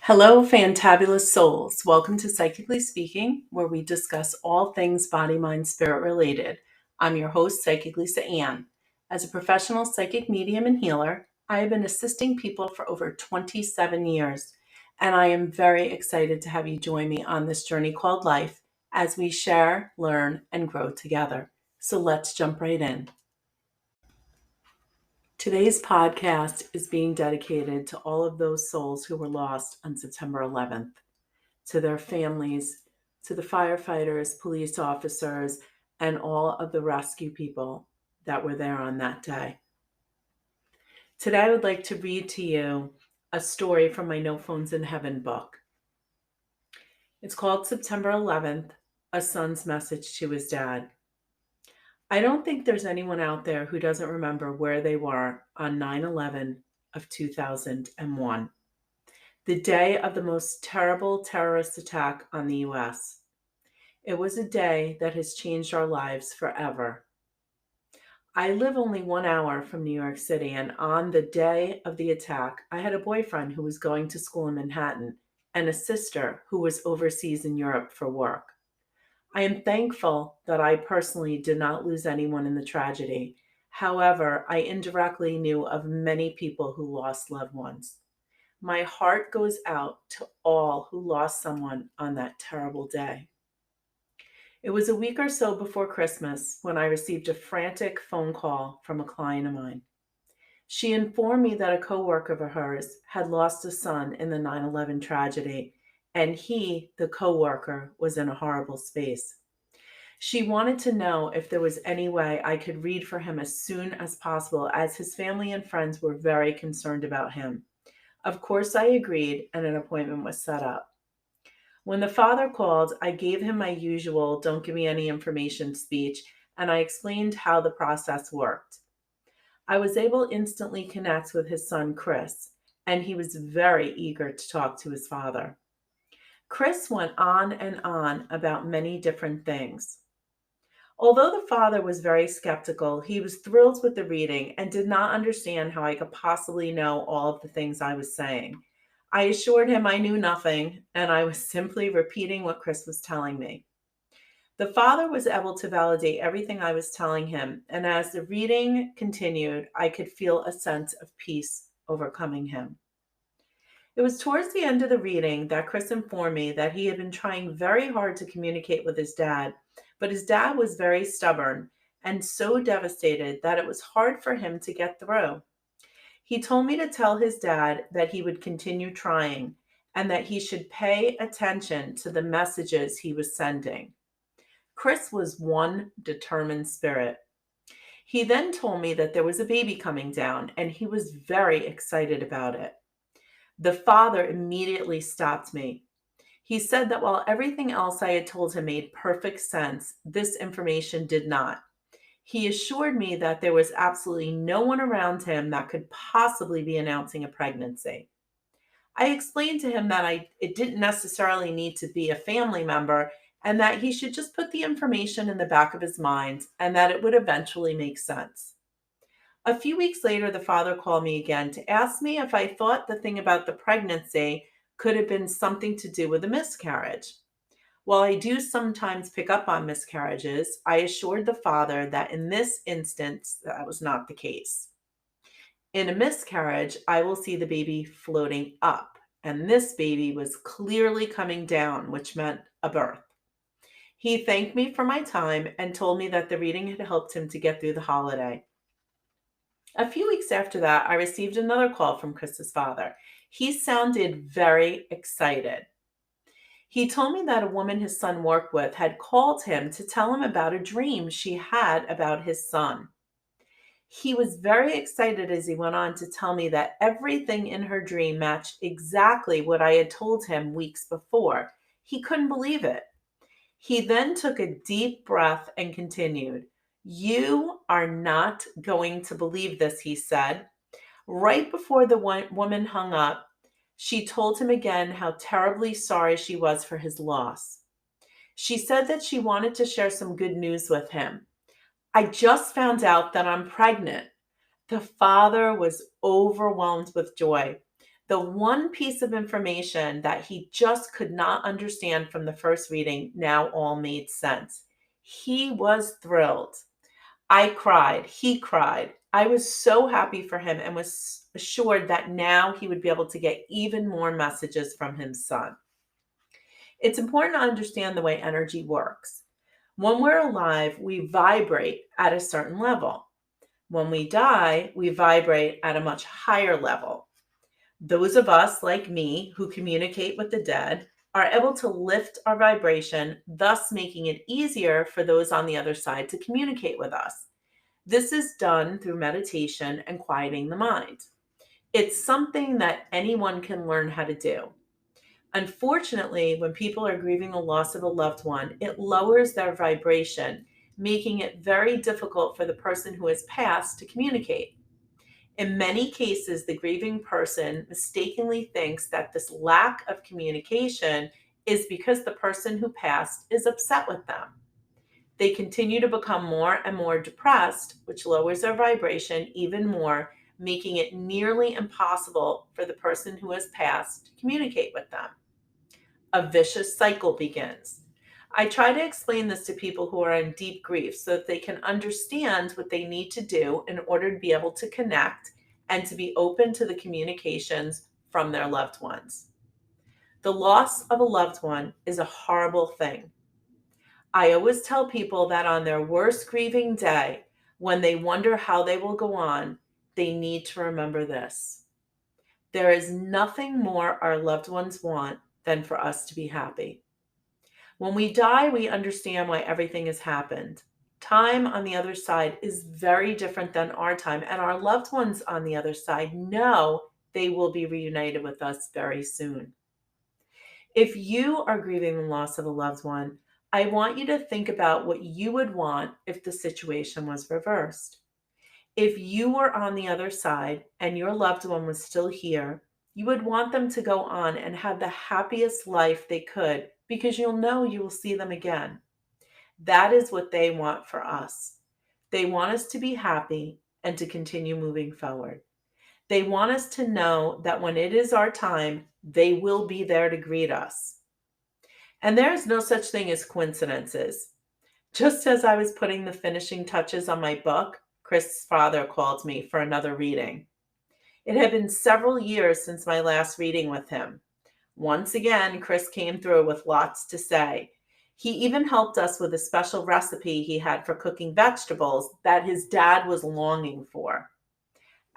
Hello, fantabulous souls. Welcome to Psychically Speaking, where we discuss all things body, mind, spirit related. I'm your host, Psychic Lisa Ann. As a professional psychic medium and healer, I have been assisting people for over 27 years, and I am very excited to have you join me on this journey called life as we share, learn, and grow together. So let's jump right in. Today's podcast is being dedicated to all of those souls who were lost on September 11th. To their families, to the firefighters, police officers, and all of the rescue people that were there on that day. Today, I would like to read to you a story from my No Phones in Heaven book. It's called September 11th, A Son's Message to His Dad. I don't think there's anyone out there who doesn't remember where they were on 9/11 of 2001. The day of the most terrible terrorist attack on the U.S. It was a day that has changed our lives forever. I live only 1 hour from New York City, and on the day of the attack, I had a boyfriend who was going to school in Manhattan and a sister who was overseas in Europe for work. I am thankful that I personally did not lose anyone in the tragedy. However, I indirectly knew of many people who lost loved ones. My heart goes out to all who lost someone on that terrible day. It was a week or so before Christmas when I received a frantic phone call from a client of mine. She informed me that a coworker of hers had lost a son in the 9/11 tragedy, and he, the coworker, was in a horrible space. She wanted to know if there was any way I could read for him as soon as possible, as his family and friends were very concerned about him. Of course, I agreed, and an appointment was set up. When the father called, I gave him my usual "don't give me any information" speech, and I explained how the process worked. I was able to instantly connect with his son, Chris, and he was very eager to talk to his father. Chris went on and on about many different things. Although the father was very skeptical, he was thrilled with the reading and did not understand how I could possibly know all of the things I was saying. I assured him I knew nothing, and I was simply repeating what Chris was telling me. The father was able to validate everything I was telling him, and as the reading continued, I could feel a sense of peace overcoming him. It was towards the end of the reading that Chris informed me that he had been trying very hard to communicate with his dad, but his dad was very stubborn and so devastated that it was hard for him to get through. He told me to tell his dad that he would continue trying and that he should pay attention to the messages he was sending. Chris was one determined spirit. He then told me that there was a baby coming down and he was very excited about it. The father immediately stopped me. He said that while everything else I had told him made perfect sense, this information did not. He assured me that there was absolutely no one around him that could possibly be announcing a pregnancy. I explained to him that it didn't necessarily need to be a family member and that he should just put the information in the back of his mind and that it would eventually make sense. A few weeks later, the father called me again to ask me if I thought the thing about the pregnancy could have been something to do with a miscarriage. While I do sometimes pick up on miscarriages, I assured the father that in this instance, that was not the case. In a miscarriage, I will see the baby floating up, and this baby was clearly coming down, which meant a birth. He thanked me for my time and told me that the reading had helped him to get through the holiday. A few weeks after that, I received another call from Chris's father. He sounded very excited. He told me that a woman his son worked with had called him to tell him about a dream she had about his son. He was very excited as he went on to tell me that everything in her dream matched exactly what I had told him weeks before. He couldn't believe it. He then took a deep breath and continued. "You are not going to believe this," he said. Right before the woman hung up, she told him again how terribly sorry she was for his loss. She said that she wanted to share some good news with him. "I just found out that I'm pregnant." The father was overwhelmed with joy. The one piece of information that he just could not understand from the first reading now all made sense. He was thrilled. I cried. He cried. I was so happy for him and was assured that now he would be able to get even more messages from his son. It's important to understand the way energy works. When we're alive, we vibrate at a certain level. When we die, we vibrate at a much higher level. Those of us, like me, who communicate with the dead, are able to lift our vibration, thus making it easier for those on the other side to communicate with us. This is done through meditation and quieting the mind. It's something that anyone can learn how to do. Unfortunately, when people are grieving the loss of a loved one, it lowers their vibration, making it very difficult for the person who has passed to communicate. In many cases, the grieving person mistakenly thinks that this lack of communication is because the person who passed is upset with them. They continue to become more and more depressed, which lowers their vibration even more, making it nearly impossible for the person who has passed to communicate with them. A vicious cycle begins. I try to explain this to people who are in deep grief so that they can understand what they need to do in order to be able to connect and to be open to the communications from their loved ones. The loss of a loved one is a horrible thing. I always tell people that on their worst grieving day, when they wonder how they will go on, they need to remember this. There is nothing more our loved ones want than for us to be happy. When we die, we understand why everything has happened. Time on the other side is very different than our time, and our loved ones on the other side know they will be reunited with us very soon. If you are grieving the loss of a loved one, I want you to think about what you would want if the situation was reversed. If you were on the other side and your loved one was still here, you would want them to go on and have the happiest life they could because you'll know you will see them again. That is what they want for us. They want us to be happy and to continue moving forward. They want us to know that when it is our time, they will be there to greet us. And there is no such thing as coincidences. Just as I was putting the finishing touches on my book, Chris's father called me for another reading. It had been several years since my last reading with him. Once again, Chris came through with lots to say. He even helped us with a special recipe he had for cooking vegetables that his dad was longing for.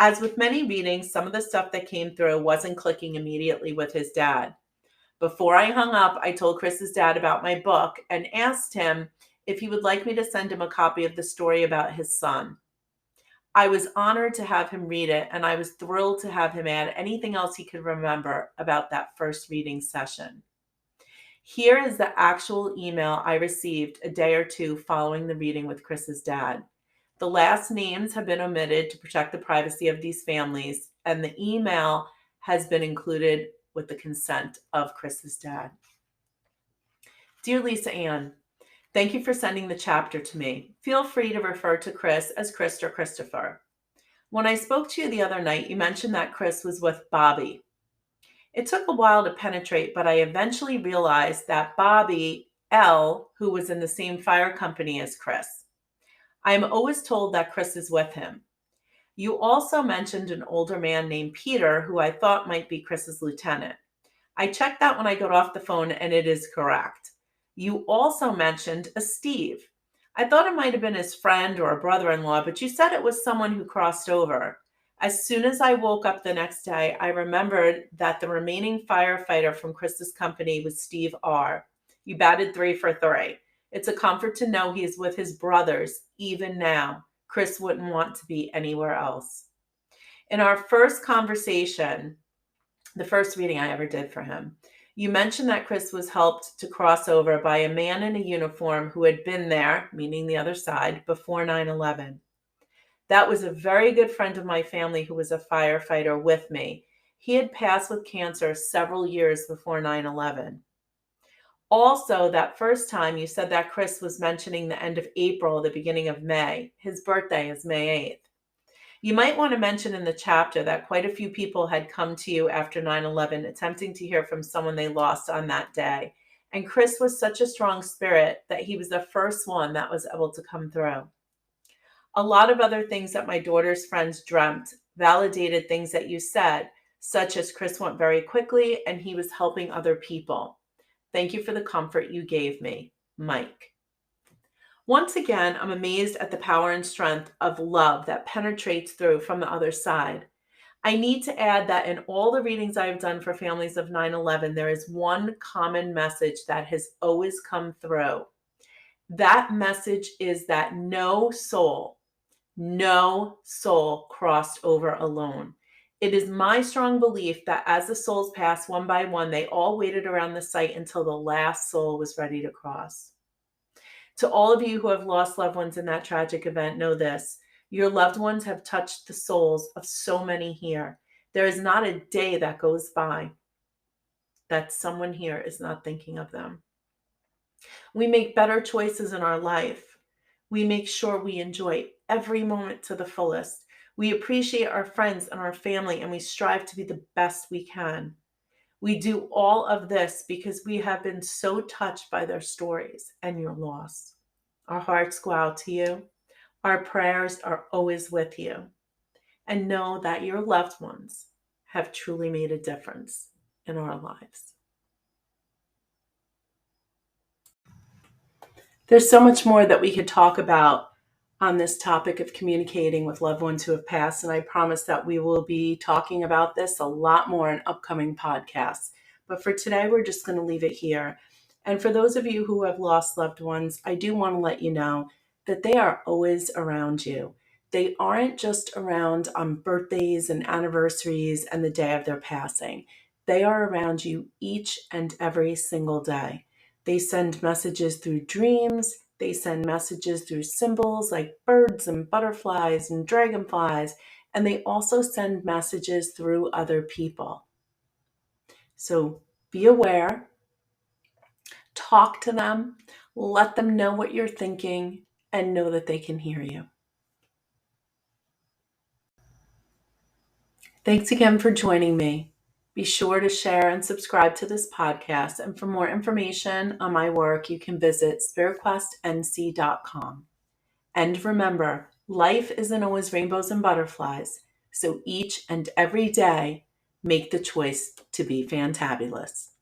As with many readings, some of the stuff that came through wasn't clicking immediately with his dad. Before I hung up, I told Chris's dad about my book and asked him if he would like me to send him a copy of the story about his son. I was honored to have him read it, and I was thrilled to have him add anything else he could remember about that first reading session. Here is the actual email I received a day or two following the reading with Chris's dad. The last names have been omitted to protect the privacy of these families, and the email has been included with the consent of Chris's dad. Dear Lisa Ann, thank you for sending the chapter to me. Feel free to refer to Chris as Chris or Christopher. When I spoke to you the other night, you mentioned that Chris was with Bobby. It took a while to penetrate, but I eventually realized that Bobby L., who was in the same fire company as Chris. I am always told that Chris is with him. You also mentioned an older man named Peter, who I thought might be Chris's lieutenant. I checked that when I got off the phone, and it is correct. You also mentioned a Steve. I thought it might have been his friend or a brother-in-law, but you said it was someone who crossed over. As soon as I woke up the next day, I remembered that the remaining firefighter from Chris's company was Steve R. You batted 3 for 3. It's a comfort to know he is with his brothers, even now. Chris wouldn't want to be anywhere else. In our first conversation, the first reading I ever did for him, you mentioned that Chris was helped to cross over by a man in a uniform who had been there, meaning the other side, before 9/11. That was a very good friend of my family who was a firefighter with me. He had passed with cancer several years before 9/11. Also, that first time you said that Chris was mentioning the end of April, the beginning of May. His birthday is May 8th. You might want to mention in the chapter that quite a few people had come to you after 9/11 attempting to hear from someone they lost on that day. And Chris was such a strong spirit that he was the first one that was able to come through. A lot of other things that my daughter's friends dreamt validated things that you said, such as Chris went very quickly and he was helping other people. Thank you for the comfort you gave me, Mike. Once again, I'm amazed at the power and strength of love that penetrates through from the other side. I need to add that in all the readings I've done for families of 9/11, there is one common message that has always come through. That message is that no soul crossed over alone. It is my strong belief that as the souls passed one by one, they all waited around the site until the last soul was ready to cross. To all of you who have lost loved ones in that tragic event, know this: your loved ones have touched the souls of so many here. There is not a day that goes by that someone here is not thinking of them. We make better choices in our life. We make sure we enjoy every moment to the fullest. We appreciate our friends and our family, and we strive to be the best we can. We do all of this because we have been so touched by their stories and your loss. Our hearts go out to you. Our prayers are always with you. And know that your loved ones have truly made a difference in our lives. There's so much more that we could talk about on this topic of communicating with loved ones who have passed, and I promise that we will be talking about this a lot more in upcoming podcasts. But for today, we're just going to leave it here. And for those of you who have lost loved ones, I do want to let you know that they are always around you. They aren't just around on birthdays and anniversaries and the day of their passing. They are around you each and every single day. They send messages through dreams. They send messages through symbols like birds and butterflies and dragonflies. And they also send messages through other people. So be aware, talk to them, let them know what you're thinking, and know that they can hear you. Thanks again for joining me. Be sure to share and subscribe to this podcast. And for more information on my work, you can visit spiritquestnc.com. And remember, life isn't always rainbows and butterflies. So each and every day, make the choice to be fantabulous.